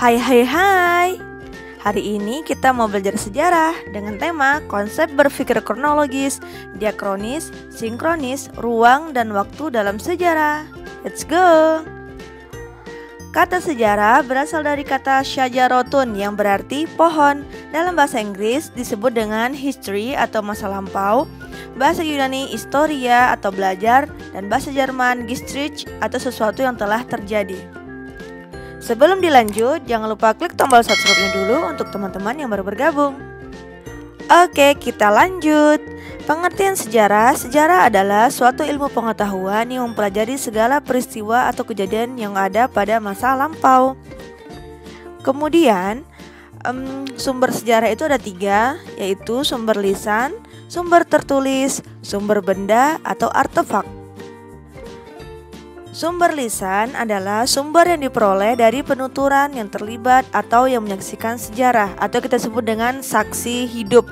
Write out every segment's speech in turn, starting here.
Hai hai hai. Hari ini kita mau belajar sejarah dengan tema konsep berpikir kronologis, diakronis, sinkronis, ruang dan waktu dalam sejarah. Let's go. Kata sejarah berasal dari kata syajarotun yang berarti pohon. Dalam bahasa Inggris disebut dengan history atau masa lampau, bahasa Yunani historia atau belajar, dan bahasa Jerman Geschichte atau sesuatu yang telah terjadi. Sebelum dilanjut, jangan lupa klik tombol subscribe-nya dulu untuk teman-teman yang baru bergabung. Oke, kita lanjut. Pengertian sejarah. Sejarah adalah suatu ilmu pengetahuan yang mempelajari segala peristiwa atau kejadian yang ada pada masa lampau. Kemudian, sumber sejarah itu ada 3, yaitu sumber lisan, sumber tertulis, sumber benda atau artefak. Sumber lisan adalah sumber yang diperoleh dari penuturan yang terlibat atau yang menyaksikan sejarah, atau kita sebut dengan saksi hidup.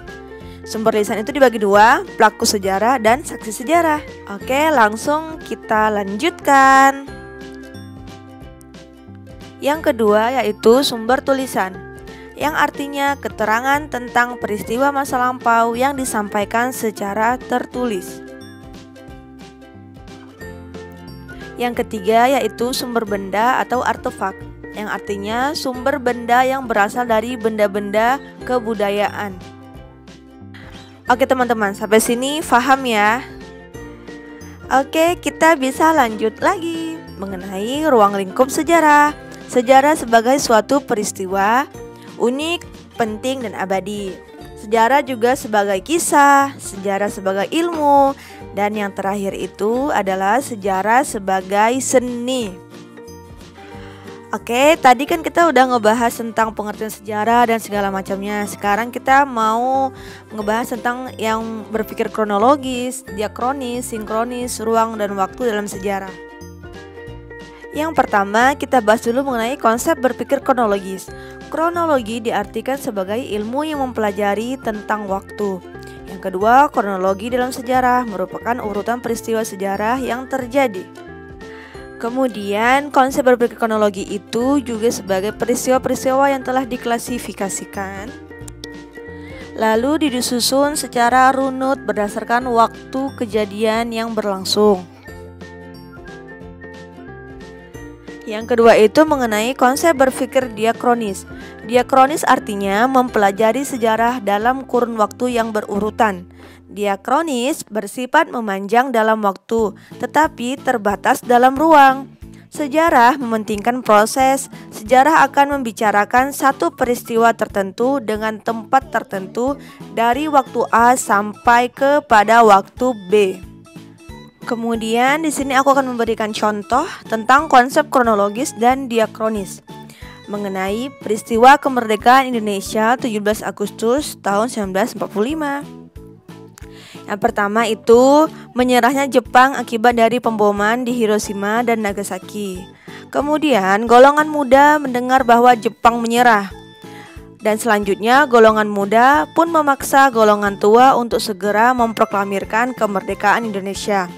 Sumber lisan itu dibagi 2, pelaku sejarah dan saksi sejarah. Oke, langsung kita lanjutkan. Yang kedua yaitu sumber tulisan, yang artinya keterangan tentang peristiwa masa lampau yang disampaikan secara tertulis. Yang ketiga yaitu sumber benda atau artefak, yang artinya sumber benda yang berasal dari benda-benda kebudayaan. Oke teman-teman, sampai sini paham ya? Oke, kita bisa lanjut lagi mengenai ruang lingkup sejarah. Sejarah sebagai suatu peristiwa unik, penting, dan abadi. Sejarah juga sebagai kisah, sejarah sebagai ilmu, dan yang terakhir itu adalah sejarah sebagai seni. Oke, tadi kan kita udah ngebahas tentang pengertian sejarah dan segala macamnya. Sekarang kita mau ngebahas tentang yang berpikir kronologis, diakronis, sinkronis, ruang dan waktu dalam sejarah. Yang pertama, kita bahas dulu mengenai konsep berpikir kronologis. Kronologi diartikan sebagai ilmu yang mempelajari tentang waktu. Yang kedua, kronologi dalam sejarah merupakan urutan peristiwa sejarah yang terjadi. Kemudian, konsep berpikir kronologi itu juga sebagai peristiwa-peristiwa yang telah diklasifikasikan, lalu disusun secara runut berdasarkan waktu kejadian yang berlangsung. Yang kedua itu mengenai konsep berpikir diakronis. Diakronis artinya mempelajari sejarah dalam kurun waktu yang berurutan. Diakronis bersifat memanjang dalam waktu, tetapi terbatas dalam ruang. Sejarah mementingkan proses. Sejarah akan membicarakan satu peristiwa tertentu dengan tempat tertentu dari waktu A sampai kepada waktu B. Kemudian di sini aku akan memberikan contoh tentang konsep kronologis dan diakronis mengenai peristiwa kemerdekaan Indonesia 17 Agustus tahun 1945. Yang pertama itu menyerahnya Jepang akibat dari pemboman di Hiroshima dan Nagasaki. Kemudian golongan muda mendengar bahwa Jepang menyerah. Dan selanjutnya golongan muda pun memaksa golongan tua untuk segera memproklamirkan kemerdekaan Indonesia.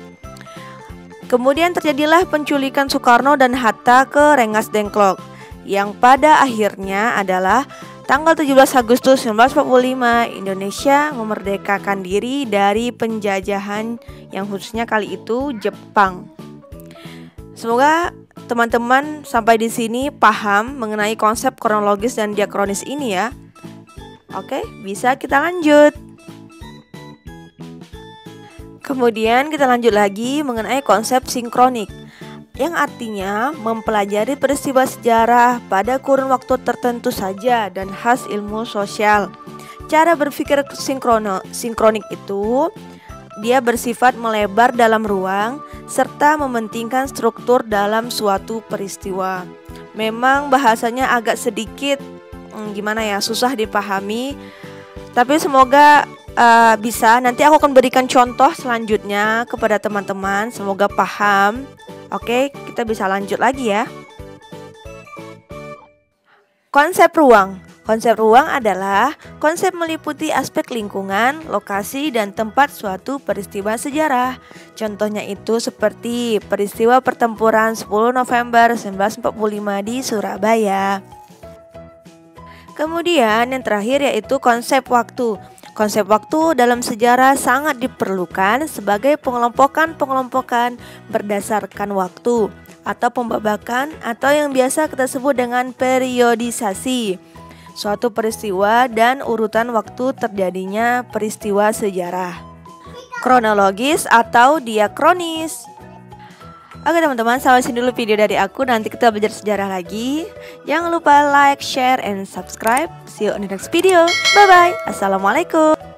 Kemudian terjadilah penculikan Soekarno dan Hatta ke Rengas Dengklok, yang pada akhirnya adalah tanggal 17 Agustus 1945 Indonesia memerdekakan diri dari penjajahan yang khususnya kali itu Jepang. Semoga teman-teman sampai di sini paham mengenai konsep kronologis dan diakronis ini ya. Oke, bisa kita lanjut. Kemudian kita lanjut lagi mengenai konsep sinkronik, yang artinya mempelajari peristiwa sejarah pada kurun waktu tertentu saja dan khas ilmu sosial. Cara berpikir sinkronik itu dia bersifat melebar dalam ruang serta mementingkan struktur dalam suatu peristiwa. Memang bahasanya agak sedikit susah dipahami, tapi semoga bisa. Nanti aku akan berikan contoh selanjutnya kepada teman-teman, semoga paham. Oke, kita bisa lanjut lagi ya. Konsep ruang. Konsep ruang adalah konsep meliputi aspek lingkungan, lokasi, dan tempat suatu peristiwa sejarah. Contohnya itu seperti peristiwa pertempuran 10 November 1945 di Surabaya. Kemudian yang terakhir yaitu konsep waktu. Konsep waktu dalam sejarah sangat diperlukan sebagai pengelompokan berdasarkan waktu atau pembabakan atau yang biasa kita sebut dengan periodisasi suatu peristiwa dan urutan waktu terjadinya peristiwa sejarah. Kronologis atau diakronis. Oke teman-teman, sampai sini dulu video dari aku. Nanti kita belajar sejarah lagi. Jangan lupa like, share, and subscribe. See you on the next video. Bye-bye. Assalamualaikum.